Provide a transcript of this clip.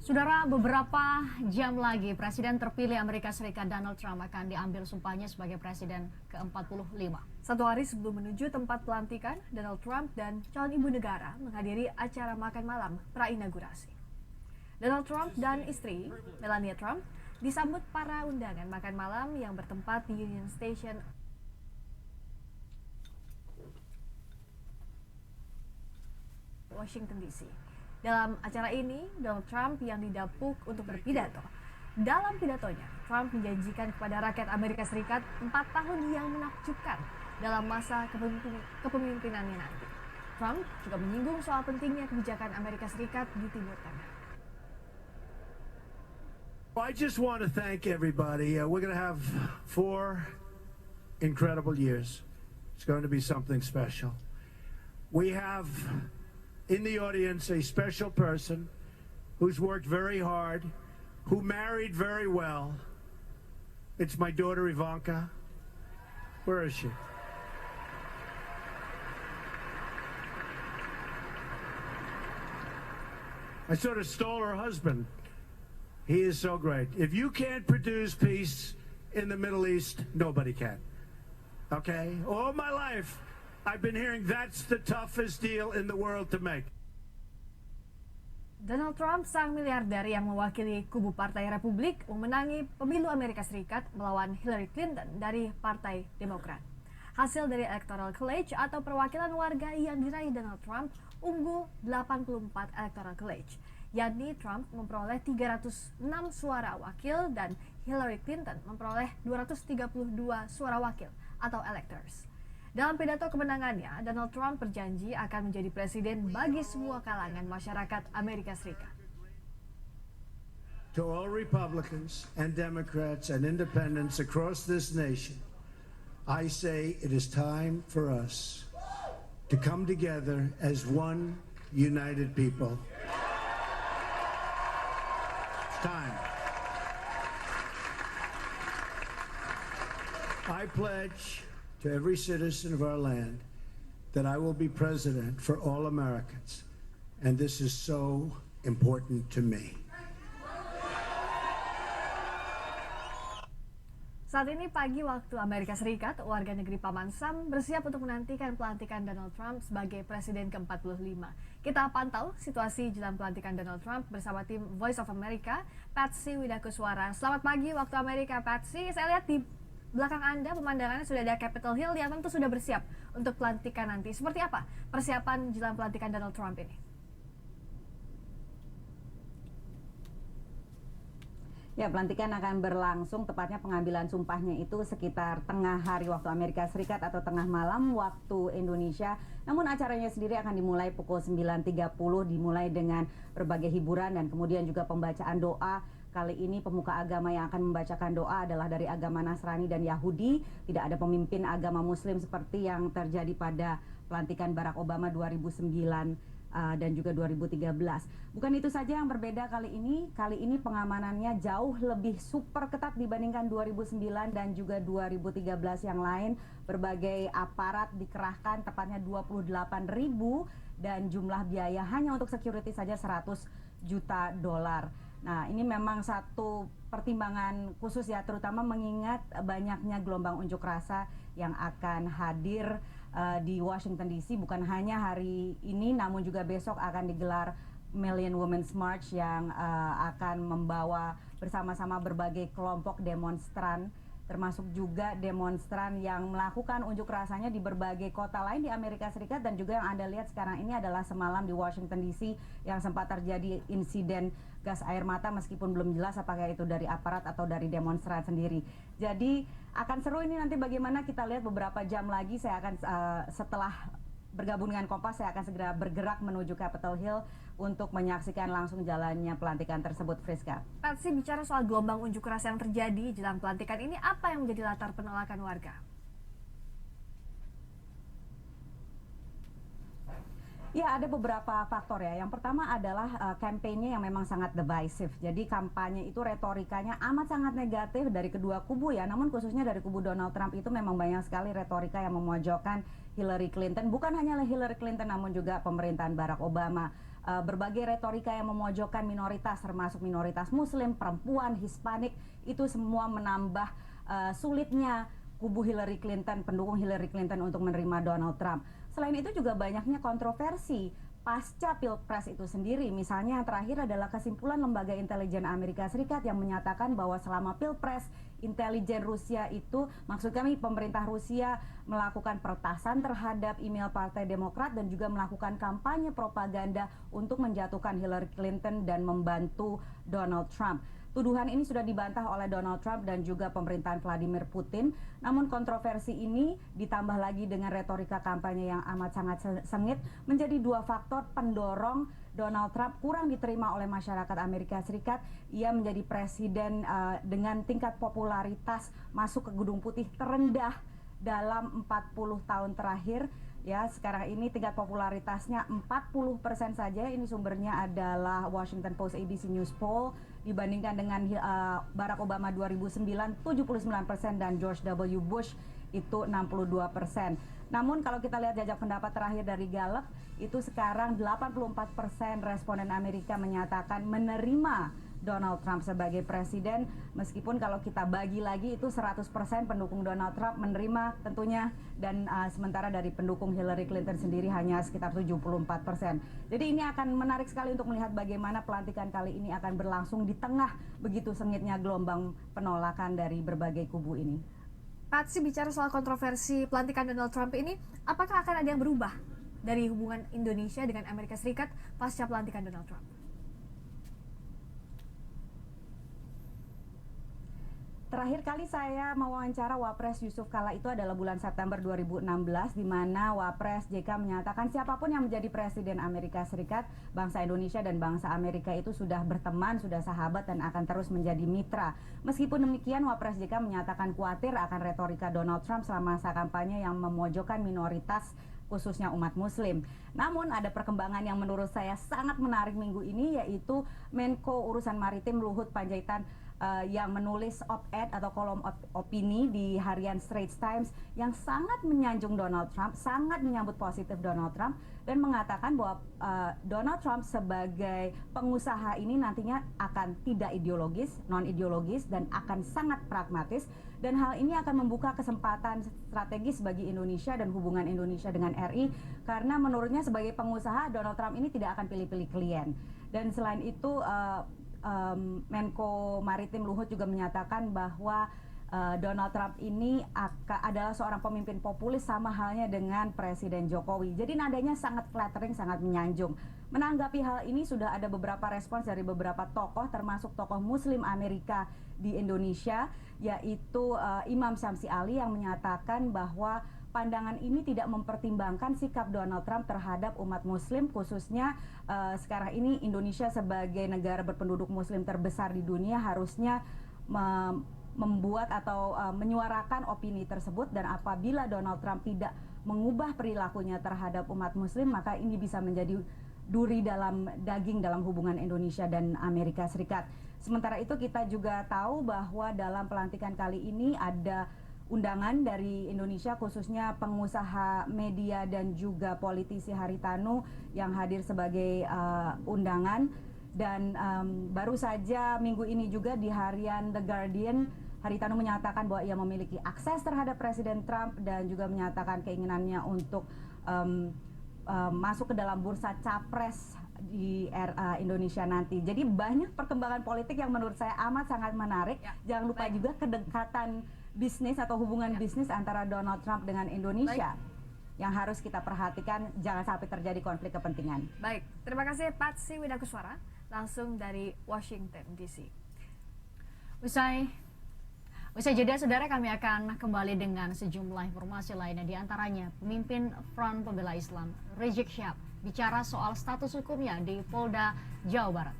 Saudara, beberapa jam lagi Presiden terpilih Amerika Serikat Donald Trump akan diambil sumpahnya sebagai Presiden ke-45. Satu hari sebelum menuju tempat pelantikan, Donald Trump dan calon ibu negara menghadiri acara makan malam prainaugurasi. Donald Trump dan istri, Melania Trump, disambut para undangan makan malam yang bertempat di Union Station, Washington DC. Dalam acara ini, Donald Trump yang didapuk untuk berpidato. Dalam pidatonya, Trump menjanjikan kepada rakyat Amerika Serikat 4 tahun yang menakjubkan dalam masa kepemimpinannya nanti. Trump juga menyinggung soal pentingnya kebijakan Amerika Serikat di Timur Tengah. I just want to thank everybody. We're going to have 4 incredible years. It's going to be something special. We have in the audience a special person who's worked very hard, who married very well. It's my daughter Ivanka. Where is she? I sort of stole her husband. He is so great. If you can't produce peace in the Middle East, nobody can. Okay? All my life, I've been hearing that's the toughest deal in the world to make. Donald Trump, sang miliarder yang mewakili kubu Partai Republik, memenangi pemilu Amerika Serikat melawan Hillary Clinton dari Partai Demokrat. Hasil dari Electoral College atau perwakilan warga yang diraih Donald Trump unggul 84 Electoral College, yakni Trump memperoleh 306 suara wakil dan Hillary Clinton memperoleh 232 suara wakil atau electors. Dalam pidato kemenangannya, Donald Trump berjanji akan menjadi presiden bagi semua kalangan masyarakat Amerika Serikat. To all Republicans and Democrats and independents across this nation, I say it is time for us to come together as one united people. It's time. I pledge to every citizen of our land that I will be president for all Americans, and this is so important to me. Saat ini pagi waktu Amerika Serikat, warga negeri Paman Sam bersiap untuk menantikan pelantikan Donald Trump sebagai Presiden ke-45. Kita pantau situasi jelang pelantikan Donald Trump bersama tim Voice of America, Patsy Widakuswara. Selamat pagi waktu Amerika, Patsy. Saya lihat di belakang Anda pemandangannya sudah ada Capitol Hill yang tentu sudah bersiap untuk pelantikan nanti. Seperti apa persiapan jelang pelantikan Donald Trump ini? Ya, pelantikan akan berlangsung, tepatnya pengambilan sumpahnya itu sekitar tengah hari waktu Amerika Serikat atau tengah malam waktu Indonesia. Namun acaranya sendiri akan dimulai pukul 9.30, dimulai dengan berbagai hiburan dan kemudian juga pembacaan doa. Kali ini pemuka agama yang akan membacakan doa adalah dari agama Nasrani dan Yahudi. Tidak ada pemimpin agama Muslim seperti yang terjadi pada pelantikan Barack Obama 2009 dan juga 2013. Bukan itu saja yang berbeda kali ini. Kali ini pengamanannya jauh lebih super ketat dibandingkan 2009 dan juga 2013 yang lain. Berbagai aparat dikerahkan, tepatnya 28.000, dan jumlah biaya hanya untuk security saja 100 juta dolar. Nah, ini memang satu pertimbangan khusus ya, terutama mengingat banyaknya gelombang unjuk rasa yang akan hadir di Washington DC. Bukan hanya hari ini, namun juga besok akan digelar Million Women's March yang akan membawa bersama-sama berbagai kelompok demonstran, termasuk juga demonstran yang melakukan unjuk rasanya di berbagai kota lain di Amerika Serikat. Dan juga yang Anda lihat sekarang ini adalah semalam di Washington DC yang sempat terjadi insiden gas air mata, meskipun belum jelas apakah itu dari aparat atau dari demonstran sendiri. Jadi akan seru ini nanti, bagaimana kita lihat beberapa jam lagi. Saya akan setelah bergabung dengan Kompas, saya akan segera bergerak menuju Capitol Hill untuk menyaksikan langsung jalannya pelantikan tersebut, Friska. Patsy, bicara soal gelombang unjuk rasa yang terjadi jelang pelantikan ini, apa yang menjadi latar penolakan warga? Ya, ada beberapa faktor ya. Yang pertama adalah kampanye yang memang sangat divisive. Jadi kampanye itu retorikanya amat sangat negatif dari kedua kubu ya. Namun khususnya dari kubu Donald Trump itu memang banyak sekali retorika yang memojokkan Hillary Clinton. Bukan hanya Hillary Clinton namun juga pemerintahan Barack Obama. Berbagai retorika yang memojokkan minoritas termasuk minoritas Muslim, perempuan, Hispanik itu semua menambah sulitnya kubu Hillary Clinton, pendukung Hillary Clinton untuk menerima Donald Trump. Selain itu juga banyaknya kontroversi pasca Pilpres itu sendiri. Misalnya yang terakhir adalah kesimpulan Lembaga Intelijen Amerika Serikat yang menyatakan bahwa selama Pilpres, intelijen Rusia itu, maksud kami pemerintah Rusia melakukan peretasan terhadap email Partai Demokrat dan juga melakukan kampanye propaganda untuk menjatuhkan Hillary Clinton dan membantu Donald Trump. Tuduhan ini sudah dibantah oleh Donald Trump dan juga pemerintahan Vladimir Putin. Namun kontroversi ini ditambah lagi dengan retorika kampanye yang amat sangat sengit menjadi dua faktor pendorong Donald Trump kurang diterima oleh masyarakat Amerika Serikat. Ia menjadi presiden dengan tingkat popularitas masuk ke Gedung Putih terendah dalam 40 tahun terakhir. Ya, sekarang ini tingkat popularitasnya 40% saja. Ini sumbernya adalah Washington Post ABC News Poll. Dibandingkan dengan Barack Obama 2009, 79% dan George W. Bush itu 62%. Namun kalau kita lihat jajak pendapat terakhir dari Gallup, itu sekarang 84% responden Amerika menyatakan menerima Donald Trump sebagai presiden, meskipun kalau kita bagi lagi itu 100% pendukung Donald Trump menerima tentunya, dan sementara dari pendukung Hillary Clinton sendiri hanya sekitar 74%. Jadi ini akan menarik sekali untuk melihat bagaimana pelantikan kali ini akan berlangsung di tengah begitu sengitnya gelombang penolakan dari berbagai kubu ini. Patsy, bicara soal kontroversi pelantikan Donald Trump ini, apakah akan ada yang berubah dari hubungan Indonesia dengan Amerika Serikat pasca pelantikan Donald Trump? Terakhir kali saya mewawancara Wapres Yusuf Kala itu adalah bulan September 2016, di mana Wapres JK menyatakan siapapun yang menjadi presiden Amerika Serikat, bangsa Indonesia dan bangsa Amerika itu sudah berteman, sudah sahabat dan akan terus menjadi mitra. Meskipun demikian, Wapres JK menyatakan khawatir akan retorika Donald Trump selama masa kampanye yang memojokkan minoritas, khususnya umat Muslim. Namun ada perkembangan yang menurut saya sangat menarik minggu ini, yaitu Menko Urusan Maritim Luhut Panjaitan yang menulis op-ed atau kolom opini di harian Straits Times yang sangat menyanjung Donald Trump, sangat menyambut positif Donald Trump, dan mengatakan bahwa Donald Trump sebagai pengusaha ini nantinya akan tidak ideologis, non-ideologis, dan akan sangat pragmatis, dan hal ini akan membuka kesempatan strategis bagi Indonesia dan hubungan Indonesia dengan RI, karena menurutnya sebagai pengusaha Donald Trump ini tidak akan pilih-pilih klien. Dan selain itu Menko Maritim Luhut juga menyatakan bahwa Donald Trump ini adalah seorang pemimpin populis sama halnya dengan Presiden Jokowi. Jadi nadanya sangat flattering, sangat menyanjung. Menanggapi hal ini sudah ada beberapa respons dari beberapa tokoh, termasuk tokoh Muslim Amerika di Indonesia, yaitu Imam Syamsi Ali yang menyatakan bahwa pandangan ini tidak mempertimbangkan sikap Donald Trump terhadap umat Muslim, khususnya sekarang ini Indonesia sebagai negara berpenduduk Muslim terbesar di dunia harusnya membuat atau menyuarakan opini tersebut, dan apabila Donald Trump tidak mengubah perilakunya terhadap umat Muslim, maka ini bisa menjadi duri dalam daging dalam hubungan Indonesia dan Amerika Serikat. Sementara itu kita juga tahu bahwa dalam pelantikan kali ini ada undangan dari Indonesia, khususnya pengusaha media dan juga politisi Haritanu yang hadir sebagai undangan. Dan baru saja minggu ini juga di harian The Guardian, Haritanu menyatakan bahwa ia memiliki akses terhadap Presiden Trump dan juga menyatakan keinginannya untuk masuk ke dalam bursa capres di Indonesia nanti. Jadi banyak perkembangan politik yang menurut saya amat sangat menarik. Jangan lupa juga kedekatan bisnis atau hubungan bisnis antara Donald Trump dengan Indonesia yang harus kita perhatikan, jangan sampai terjadi konflik kepentingan. Baik, terima kasih Patsy Widakuswara langsung dari Washington DC. Usai jeda, saudara, kami akan kembali dengan sejumlah informasi lainnya, di antaranya pemimpin Front Pembela Islam Rizik Syihab bicara soal status hukumnya di Polda Jawa Barat.